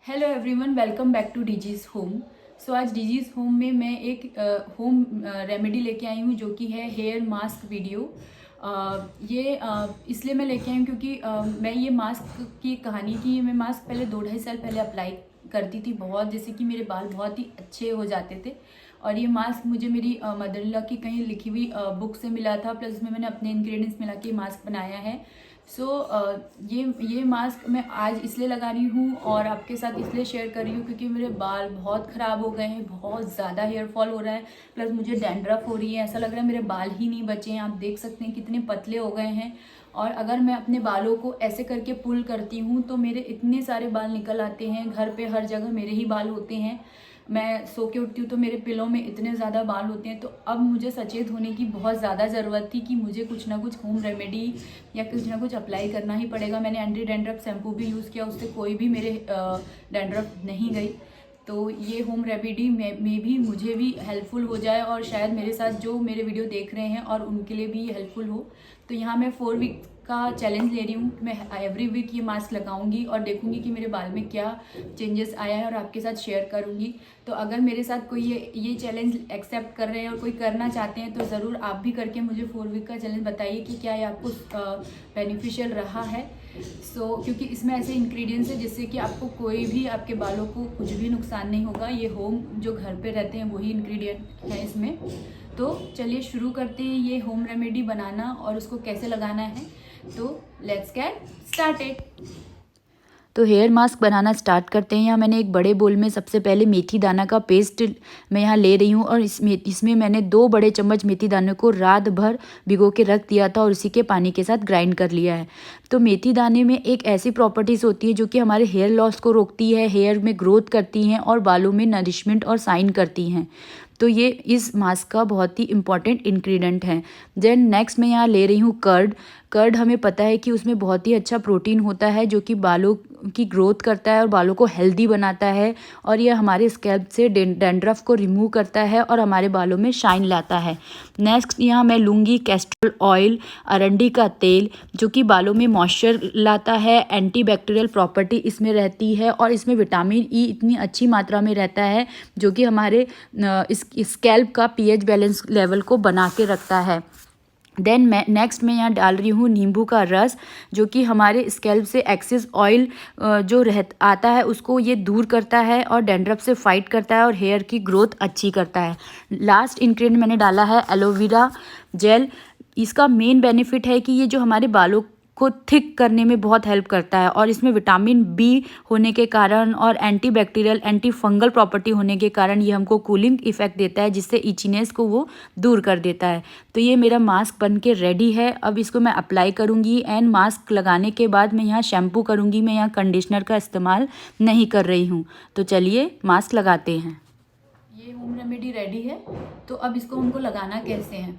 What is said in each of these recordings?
Hello everyone, welcome back to DG's home. So आज DG's home में मैं एक होम रेमेडी लेके आई हूँ जो कि है हेयर मास्क वीडियो। ये इसलिए मैं लेके आई हूँ क्योंकि मैं ये मास्क की कहानी थी। मैं मास्क पहले 2-2.5 साल पहले अप्लाई करती थी बहुत, जैसे कि मेरे बाल बहुत ही अच्छे हो जाते थे। और ये मास्क मुझे मेरी मदर इन लॉ की कहीं लिखी हुई बुक से मिला था, प्लस उसमें मैंने अपने इंग्रेडिएंट्स मिला के मास्क बनाया है। सो ये मास्क मैं आज इसलिए लगा रही हूँ और आपके साथ इसलिए शेयर कर रही हूँ क्योंकि मेरे बाल बहुत ख़राब हो गए हैं, बहुत ज़्यादा हेयर फॉल हो रहा है, प्लस मुझे डैंड्रफ हो रही है। ऐसा लग रहा है मेरे बाल ही नहीं बचे हैं। आप देख सकते हैं कितने पतले हो गए हैं। और अगर मैं अपने बालों को ऐसे करके पुल करती हूँ तो मेरे इतने सारे बाल निकल आते हैं। घर पे हर जगह मेरे ही बाल होते हैं। मैं सो के उठती हूँ तो मेरे पिलो में इतने ज़्यादा बाल होते हैं। तो अब मुझे सचेत होने की बहुत ज़्यादा ज़रूरत थी कि मुझे कुछ ना कुछ होम रेमेडी या कुछ ना कुछ अप्लाई करना ही पड़ेगा। मैंने एंटी डैंड्रफ शैम्पू भी यूज़ किया, उससे कोई भी मेरे डैंड्रफ नहीं गई। तो ये होम रेमेडी में भी मुझे भी हेल्पफुल हो जाए और शायद मेरे साथ जो मेरे वीडियो देख रहे हैं और उनके लिए भी ये हेल्पफुल हो। तो यहाँ मैं 4 वीक का चैलेंज ले रही हूँ। मैं एवरी वीक ये मास्क लगाऊंगी और देखूंगी कि मेरे बाल में क्या चेंजेस आया है और आपके साथ शेयर करूंगी। तो अगर मेरे साथ कोई ये चैलेंज एक्सेप्ट कर रहे हैं और कोई करना चाहते हैं तो ज़रूर आप भी करके मुझे 4 वीक का चैलेंज बताइए कि क्या ये आपको बेनिफिशियल रहा है। क्योंकि इसमें ऐसे इंग्रेडिएंट्स है जिससे कि आपको कोई भी आपके बालों को कुछ भी नुकसान नहीं होगा। ये होम जो घर पे रहते हैं वही इंग्रेडिएंट है इसमें। तो चलिए शुरू करते हैं ये होम रेमेडी बनाना और उसको कैसे लगाना है। तो लेट्स गेट स्टार्टेड। तो हेयर मास्क बनाना स्टार्ट करते हैं। यहाँ मैंने एक बड़े बोल में सबसे पहले मेथी दाना का पेस्ट मैं यहाँ ले रही हूँ और इसमें मैंने 2 बड़े चम्मच मेथी दाने को रात भर भिगो के रख दिया था और उसी के पानी के साथ ग्राइंड कर लिया है। तो मेथी दाने में एक ऐसी प्रॉपर्टीज़ होती है जो कि हमारे हेयर लॉस को रोकती है, हेयर में ग्रोथ करती हैं और बालों में नरिशमेंट और साइन करती हैं। तो ये इस मास्क का बहुत ही इंपॉर्टेंट इंग्रेडिएंट है। देन नेक्स्ट मैं यहाँ ले रही हूँ कर्ड। कर्ड हमें पता है कि उसमें बहुत ही अच्छा प्रोटीन होता है जो कि बालों की ग्रोथ करता है और बालों को हेल्दी बनाता है और यह हमारे स्कैल्प से डैंड्रफ को रिमूव करता है और हमारे बालों में शाइन लाता है। नेक्स्ट यहाँ मैं लूँगी कैस्टर ऑयल, अरंडी का तेल, जो कि बालों में मॉइस्चर लाता है। एंटीबैक्टीरियल प्रॉपर्टी इसमें रहती है और इसमें विटामिन ई इतनी अच्छी मात्रा में रहता है जो कि हमारे इस स्कैल्प का पीएच बैलेंस लेवल को बना के रखता है। देन मैं यहाँ डाल रही हूँ नींबू का रस, जो कि हमारे स्कैल्प से एक्सेस ऑयल जो आता है उसको ये दूर करता है और डैंड्रफ से फाइट करता है और हेयर की ग्रोथ अच्छी करता है। लास्ट इंग्रेडिएंट मैंने डाला है एलोवेरा जेल। इसका मेन बेनिफिट है कि ये जो हमारे बालों को थिक करने में बहुत हेल्प करता है और इसमें विटामिन बी होने के कारण और एंटीबैक्टीरियल एंटी फंगल प्रॉपर्टी होने के कारण ये हमको कूलिंग इफेक्ट देता है, जिससे इचीनेस को वो दूर कर देता है। तो ये मेरा मास्क बन के रेडी है। अब इसको मैं अप्लाई करूँगी एंड मास्क लगाने के बाद मैं यहाँ शैम्पू करूँगी। मैं यहाँ कंडीशनर का इस्तेमाल नहीं कर रही हूँ। तो चलिए मास्क लगाते हैं। ये होम रेमेडी रेडी है। तो अब इसको हमको लगाना कैसे है।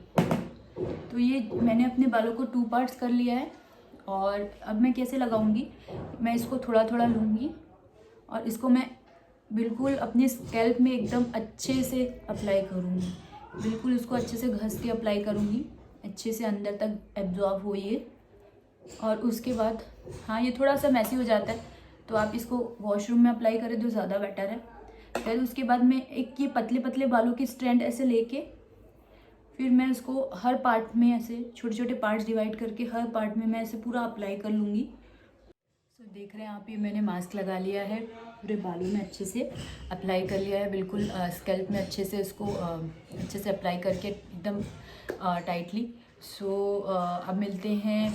तो ये मैंने अपने बालों को 2 पार्ट्स कर लिया है और अब मैं कैसे लगाऊंगी। मैं इसको थोड़ा थोड़ा लूँगी और इसको मैं बिल्कुल अपने स्कैल्प में एकदम अच्छे से अप्लाई करूँगी। बिल्कुल इसको अच्छे से घस के अप्लाई करूँगी, अच्छे से अंदर तक एब्जॉर्ब हो ये। और उसके बाद हाँ, ये थोड़ा सा मैसी हो जाता है तो आप इसको वॉशरूम में अप्लाई करें तो ज़्यादा बेटर है। फिर उसके बाद मैं एक ये पतले पतले बालों की स्ट्रैंड ऐसे लेके फिर मैं इसको हर पार्ट में ऐसे छोटे छोटे पार्ट्स डिवाइड करके हर पार्ट में मैं ऐसे पूरा अप्लाई कर लूँगी। सो देख रहे हैं आप, ये मैंने मास्क लगा लिया है, पूरे बालों में अच्छे से अप्लाई कर लिया है। बिल्कुल स्कैल्प में अच्छे से इसको अच्छे से अप्लाई करके एकदम टाइटली। अब मिलते हैं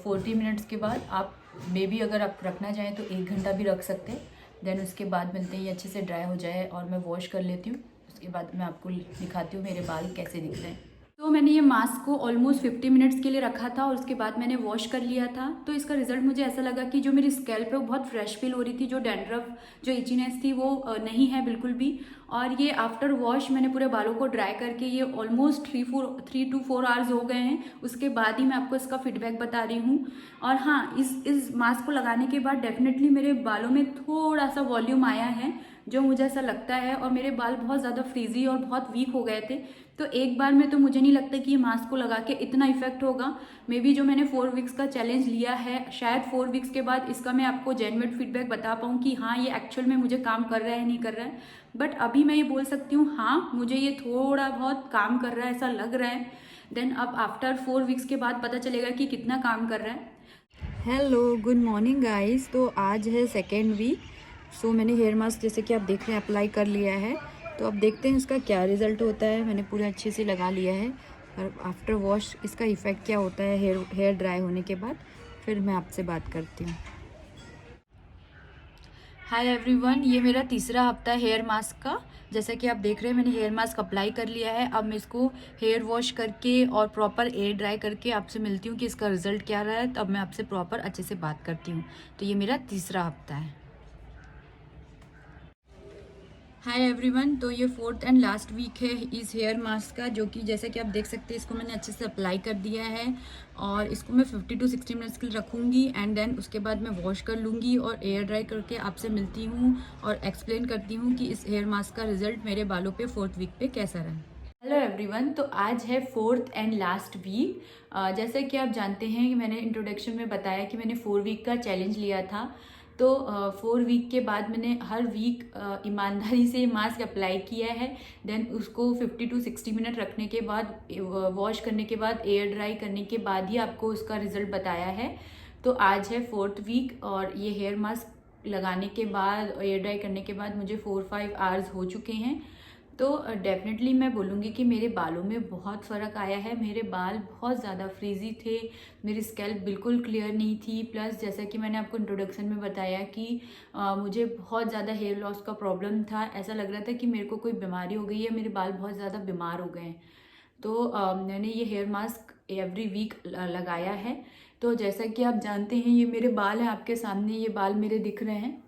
40 मिनट्स के बाद। आप मे बी अगर आप रखना चाहें तो 1 घंटा भी रख सकते हैं। देन उसके बाद मिलते हैं, ये अच्छे से ड्राई हो जाए और मैं वॉश कर लेती हूँ। उसके बाद मैं आपको दिखाती हूँ मेरे बाल कैसे दिख रहे हैं। तो मैंने ये मास्क को ऑलमोस्ट 50 मिनट्स के लिए रखा था और उसके बाद मैंने वॉश कर लिया था। तो इसका रिजल्ट मुझे ऐसा लगा कि जो मेरी स्कैल्प है वो बहुत फ्रेश फील हो रही थी। जो डैंड्रफ जो इचीनेस थी वो नहीं है बिल्कुल भी। और ये आफ्टर वॉश मैंने पूरे बालों को ड्राई करके ये ऑलमोस्ट 3 to 4 आवर्स हो गए हैं। उसके बाद ही मैं आपको इसका फीडबैक बता रही हूँ। और हाँ, इस मास्क को लगाने के बाद डेफिनेटली मेरे बालों में थोड़ा सा वॉल्यूम आया है। जो मुझे ऐसा लगता है। और मेरे बाल बहुत ज़्यादा फ्रीजी और बहुत वीक हो गए थे, तो एक बार में तो मुझे नहीं लगता कि ये मास्क को लगा के इतना इफेक्ट होगा। मे बी जो मैंने 4 वीक्स का चैलेंज लिया है, शायद 4 वीक्स के बाद इसका मैं आपको जेन्युइन फीडबैक बता पाऊँ कि हाँ ये एक्चुअल में मुझे काम कर रहा है नहीं कर रहा है। बट अभी मैं ये बोल सकती हूँ हाँ मुझे ये थोड़ा बहुत काम कर रहा है, ऐसा लग रहा है। देन अब आफ्टर 4 वीक्स के बाद पता चलेगा कि कितना काम कर रहा है। Hello, good morning guys. तो आज है सेकेंड वीक। सो मैंने हेयर मास्क जैसे कि आप देख रहे हैं अप्लाई कर लिया है। तो अब देखते हैं इसका क्या रिज़ल्ट होता है। मैंने पूरे अच्छे से लगा लिया है और आफ्टर वॉश इसका इफ़ेक्ट क्या होता है हेयर ड्राई होने के बाद, फिर मैं आपसे बात करती हूँ। हाय एवरीवन, ये मेरा तीसरा हफ्ता है हेयर मास्क का। जैसा कि आप देख रहे हैं मैंने हेयर मास्क अप्लाई कर लिया है। अब मैं इसको हेयर वॉश करके और प्रॉपर एयर ड्राई करके आपसे मिलती हूँ कि इसका रिजल्ट क्या रहा है। तब मैं आपसे प्रॉपर अच्छे से बात करती हूँ। तो ये मेरा तीसरा हफ्ता है। हाय एवरीवन, तो ये 4th एंड लास्ट वीक है इस हेयर मास्क का, जो कि जैसा कि आप देख सकते हैं इसको मैंने अच्छे से अप्लाई कर दिया है और इसको मैं 50 to 60 मिनट्स के लिए रखूँगी एंड देन उसके बाद मैं वॉश कर लूँगी और एयर ड्राई करके आपसे मिलती हूँ और एक्सप्लेन करती हूँ कि इस हेयर मास्क का रिजल्ट मेरे बालों पे 4th वीक पे कैसा रहा। हेलो एवरीवन, तो आज है 4th एंड लास्ट वीक। जैसा कि आप जानते हैं कि मैंने इंट्रोडक्शन में बताया कि मैंने 4 वीक का चैलेंज लिया था। तो 4 वीक के बाद मैंने हर वीक ईमानदारी से मास्क अप्लाई किया है। देन उसको 50 to 60 मिनट रखने के बाद वॉश करने के बाद एयर ड्राई करने के बाद ही आपको उसका रिजल्ट बताया है। तो आज है 4th वीक और ये हेयर मास्क लगाने के बाद एयर ड्राई करने के बाद मुझे 4-5 आवर्स हो चुके हैं। तो डेफिनेटली मैं बोलूँगी कि मेरे बालों में बहुत फ़र्क आया है। मेरे बाल बहुत ज़्यादा फ्रीजी थे, मेरी स्कैल्प बिल्कुल क्लियर नहीं थी। प्लस जैसा कि मैंने आपको इंट्रोडक्शन में बताया कि मुझे बहुत ज़्यादा हेयर लॉस का प्रॉब्लम था। ऐसा लग रहा था कि मेरे को कोई बीमारी हो गई है, मेरे बाल बहुत ज़्यादा बीमार हो गए हैं। तो मैंने ये हेयर मास्क एवरी वीक लगाया है। तो जैसा कि आप जानते हैं ये मेरे बाल हैं, आपके सामने ये बाल मेरे दिख रहे हैं।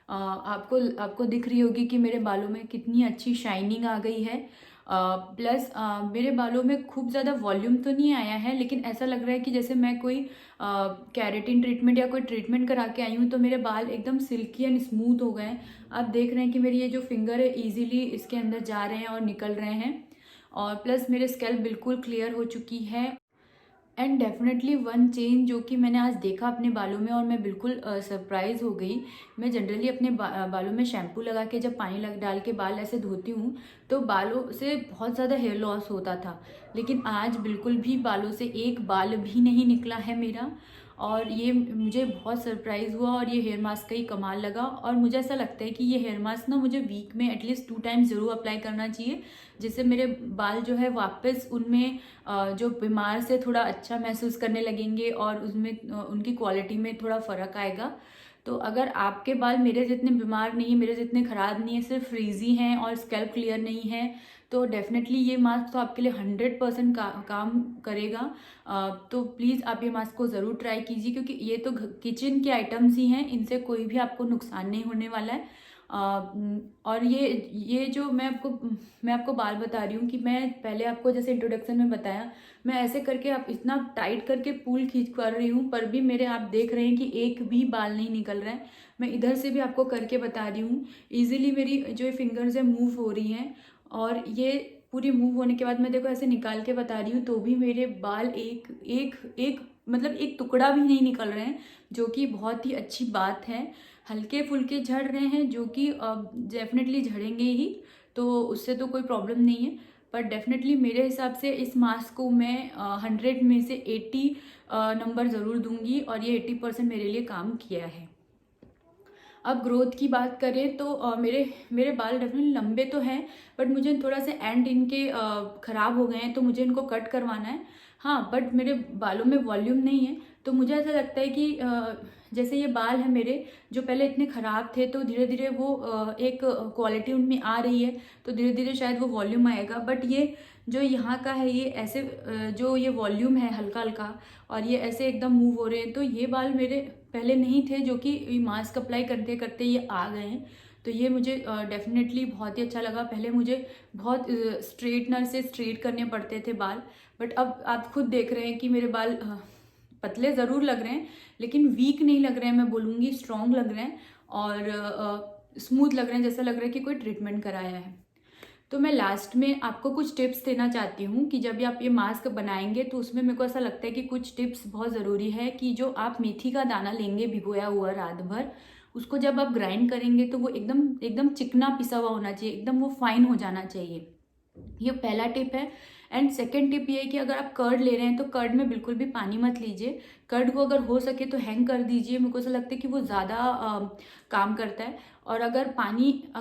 आपको दिख रही होगी कि मेरे बालों में कितनी अच्छी शाइनिंग आ गई है। प्लस मेरे बालों में खूब ज़्यादा वॉल्यूम तो नहीं आया है, लेकिन ऐसा लग रहा है कि जैसे मैं कोई कैरेटिन ट्रीटमेंट या कोई ट्रीटमेंट करा के आई हूँ। तो मेरे बाल एकदम सिल्की एंड स्मूथ हो गए हैं। आप देख रहे हैं कि मेरी ये जो फिंगर है ईजिली इसके अंदर जा रहे हैं और निकल रहे हैं। और प्लस मेरे स्कैल्प बिल्कुल क्लियर हो चुकी है। एंड डेफिनेटली वन चेंज जो कि मैंने आज देखा अपने बालों में और मैं बिल्कुल सरप्राइज़ हो गई। मैं जनरली अपने बालों में शैम्पू लगा के जब पानी डाल के बाल ऐसे धोती हूँ तो बालों से बहुत ज़्यादा हेयर लॉस होता था, लेकिन आज बिल्कुल भी बालों से एक बाल भी नहीं निकला है मेरा। और ये मुझे बहुत सरप्राइज़ हुआ और ये हेयर मास्क का ही कमाल लगा। और मुझे ऐसा लगता है कि ये हेयर मास्क ना मुझे वीक में एटलीस्ट 2 टाइम्स ज़रूर अप्लाई करना चाहिए, जिससे मेरे बाल जो है वापस उनमें जो बीमार से थोड़ा अच्छा महसूस करने लगेंगे और उसमें उनकी क्वालिटी में थोड़ा फ़र्क आएगा। तो अगर आपके बाल मेरे जितने बीमार नहीं, मेरे जितने ख़राब नहीं है, सिर्फ फ्रीजी हैं और स्कैल्प क्लियर नहीं है, तो डेफिनेटली ये मास्क तो आपके लिए 100% काम करेगा। तो प्लीज़ आप ये मास्क को ज़रूर ट्राई कीजिए, क्योंकि ये तो किचन के आइटम्स ही हैं, इनसे कोई भी आपको नुकसान नहीं होने वाला है। और ये जो मैं आपको बाल बता रही हूँ कि मैं पहले आपको जैसे इंट्रोडक्शन में बताया, मैं ऐसे करके आप इतना टाइट करके पूल खींच कर रही हूँ, पर भी मेरे आप देख रहे हैं कि एक भी बाल नहीं निकल रहा है। मैं इधर से भी आपको करके बता रही हूँ, ईजिली मेरी जो ये फिंगर्स है मूव हो रही हैं। और ये पूरी मूव होने के बाद मैं देखो ऐसे निकाल के बता रही हूँ तो भी मेरे बाल एक मतलब एक टुकड़ा भी नहीं निकल रहे हैं, जो कि बहुत ही अच्छी बात है। हल्के फुल्के झड़ रहे हैं, जो कि डेफिनेटली झड़ेंगे ही, तो उससे तो कोई प्रॉब्लम नहीं है। पर डेफिनेटली मेरे हिसाब से इस मास्क को मैं 100 में से 80 नंबर ज़रूर दूंगी और ये 80% मेरे लिए काम किया है। अब ग्रोथ की बात करें तो मेरे बाल डेफिनेटली लंबे तो हैं, बट मुझे थोड़ा सा एंड इनके ख़राब हो गए हैं, तो मुझे इनको कट करवाना है। हाँ, बट मेरे बालों में वॉल्यूम नहीं है, तो मुझे ऐसा लगता है कि जैसे ये बाल हैं मेरे जो पहले इतने ख़राब थे, तो धीरे धीरे वो एक क्वालिटी उनमें आ रही है, तो धीरे धीरे शायद वो वॉल्यूम आएगा। बट ये जो यहाँ का है, ये ऐसे जो ये वॉल्यूम है हल्का हल्का और ये ऐसे एकदम मूव हो रहे हैं, तो ये बाल मेरे पहले नहीं थे, जो कि मास्क अप्लाई करते करते ये आ गए हैं। तो ये मुझे डेफिनेटली बहुत ही अच्छा लगा। पहले मुझे बहुत स्ट्रेटनर से स्ट्रेट करने पड़ते थे बाल, बट अब आप खुद देख रहे हैं कि मेरे बाल पतले ज़रूर लग रहे हैं, लेकिन वीक नहीं लग रहे हैं, मैं बोलूँगी स्ट्रॉन्ग लग रहे हैं। और स्मूथ लग रहे हैं, जैसा लग रहा है कि कोई ट्रीटमेंट कराया है। तो मैं लास्ट में आपको कुछ टिप्स देना चाहती हूँ कि जब भी आप ये मास्क बनाएंगे तो उसमें मेरे को ऐसा लगता है कि कुछ टिप्स बहुत ज़रूरी है कि जो आप मेथी का दाना लेंगे भिगोया हुआ रात भर, उसको जब आप ग्राइंड करेंगे तो वो एकदम एकदम चिकना पिसा हुआ होना चाहिए, एकदम वो फाइन हो जाना चाहिए। ये पहला टिप है। एंड सेकेंड टिप ये है कि अगर आप कर्ड ले रहे हैं तो कर्ड में बिल्कुल भी पानी मत लीजिए। कर्ड को अगर हो सके तो हैंग कर दीजिए, मेरे को ऐसा लगता है कि वो ज़्यादा काम करता है। और अगर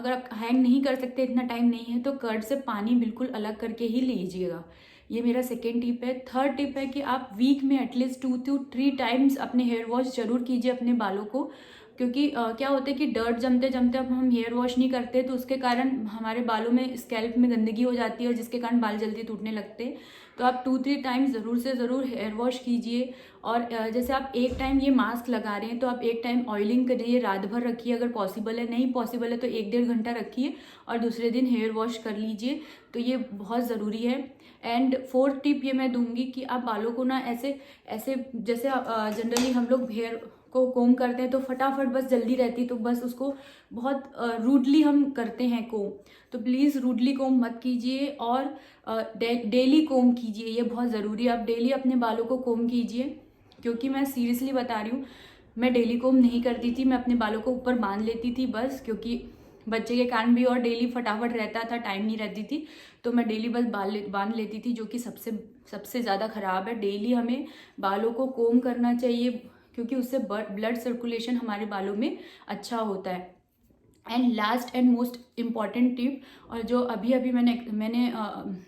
आप हैंग नहीं कर सकते, इतना टाइम नहीं है, तो कर्ड से पानी बिल्कुल अलग करके ही लीजिएगा। ये मेरा सेकेंड टिप है। थर्ड टिप है कि आप वीक में एटलीस्ट 2 to 3 टाइम्स अपने हेयर वॉश जरूर कीजिए अपने बालों को, क्योंकि क्या होता है कि डर्ट जमते जमते अब हम हेयर वॉश नहीं करते तो उसके कारण हमारे बालों में, स्कैल्प में गंदगी हो जाती है और जिसके कारण बाल जल्दी टूटने लगते हैं। तो आप 2-3 टाइम्स ज़रूर से ज़रूर हेयर वॉश कीजिए। और जैसे आप एक टाइम ये मास्क लगा रहे हैं तो आप एक टाइम ऑयलिंग करिए, रात भर रखिए, अगर पॉसिबल है, नहीं पॉसिबल है तो 1-1.5 घंटा रखिए और दूसरे दिन हेयर वॉश कर लीजिए। तो ये बहुत ज़रूरी है। एंड फोर्थ टिप ये मैं दूंगी कि आप बालों को ना ऐसे ऐसे जैसे जनरली हम लोग हेयर को कोम करते हैं तो फटाफट बस जल्दी रहती, तो बस उसको बहुत रूडली हम करते हैं कोम। तो प्लीज़ रूडली कोम मत कीजिए और डेली कोम कीजिए, ये बहुत ज़रूरी है। आप डेली अपने बालों को कोम कीजिए, क्योंकि मैं सीरियसली बता रही हूँ, मैं डेली कोम नहीं करती थी, मैं अपने बालों को ऊपर बांध लेती थी बस, क्योंकि बच्चे के कारण भी और डेली फटाफट रहता था, टाइम नहीं रहती थी, तो मैं डेली बस बांध लेती थी, जो कि सबसे ज़्यादा ख़राब है। डेली हमें बालों को कोम करना चाहिए, क्योंकि उससे ब्लड सर्कुलेशन हमारे बालों में अच्छा होता है। And last and most important tip, और जो अभी अभी मैंने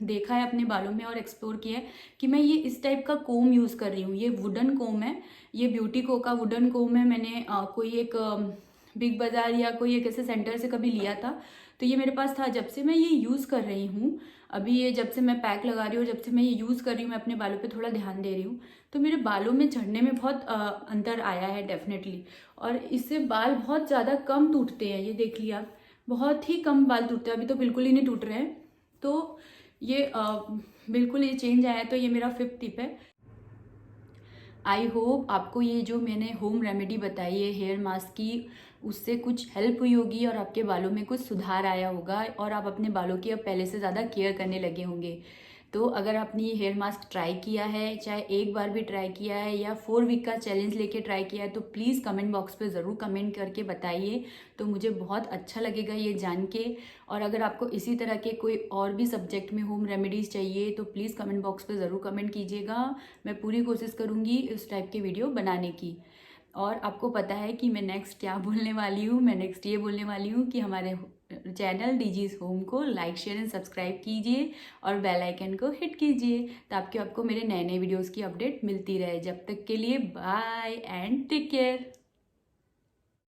देखा है अपने बालों में और एक्सप्लोर किया है, कि मैं ये इस टाइप का कोम यूज़ कर रही हूँ। ये वुडन कोम है, ये ब्यूटी को का वुडन कोम है। मैंने कोई एक बिग बाज़ार या कोई एक ऐसे सेंटर से कभी लिया था, तो ये मेरे पास था। जब से मैं ये यूज़ कर रही हूँ, अभी ये जब से मैं पैक लगा रही हूँ, जब से मैं ये यूज़ कर रही हूँ, मैं अपने बालों पे थोड़ा ध्यान दे रही हूँ, तो मेरे बालों में झड़ने में बहुत अंतर आया है डेफिनेटली। और इससे बाल बहुत ज़्यादा कम टूटते हैं, ये देख लिया, बहुत ही कम बाल टूटते हैं, अभी तो बिल्कुल ही नहीं टूट रहे हैं। तो ये बिल्कुल ये चेंज आया है। तो ये मेरा 5th टिप है। आई होप आपको ये जो मैंने होम रेमेडी बताई है हेयर मास्क की, उससे कुछ हेल्प हुई होगी और आपके बालों में कुछ सुधार आया होगा और आप अपने बालों की अब पहले से ज़्यादा केयर करने लगे होंगे। तो अगर आपने ये हेयर मास्क ट्राई किया है, चाहे एक बार भी ट्राई किया है या 4 वीक का चैलेंज लेके ट्राई किया है, तो प्लीज़ कमेंट बॉक्स पे ज़रूर कमेंट करके बताइए, तो मुझे बहुत अच्छा लगेगा ये जान के। और अगर आपको इसी तरह के कोई और भी सब्जेक्ट में होम रेमेडीज़ चाहिए तो प्लीज़ कमेंट बॉक्स पे ज़रूर कमेंट कीजिएगा। मैं पूरी कोशिश करूँगी इस टाइप के वीडियो बनाने की। और आपको पता है कि मैं नेक्स्ट क्या बोलने वाली हूँ। मैं नेक्स्ट ये बोलने वाली हूँ कि हमारे चैनल डीजीज होम को लाइक, शेयर एंड सब्सक्राइब कीजिए और बेल आइकन को हिट कीजिए, ताकि आपको मेरे नए नए वीडियोस की अपडेट मिलती रहे। जब तक के लिए बाय एंड टेक केयर।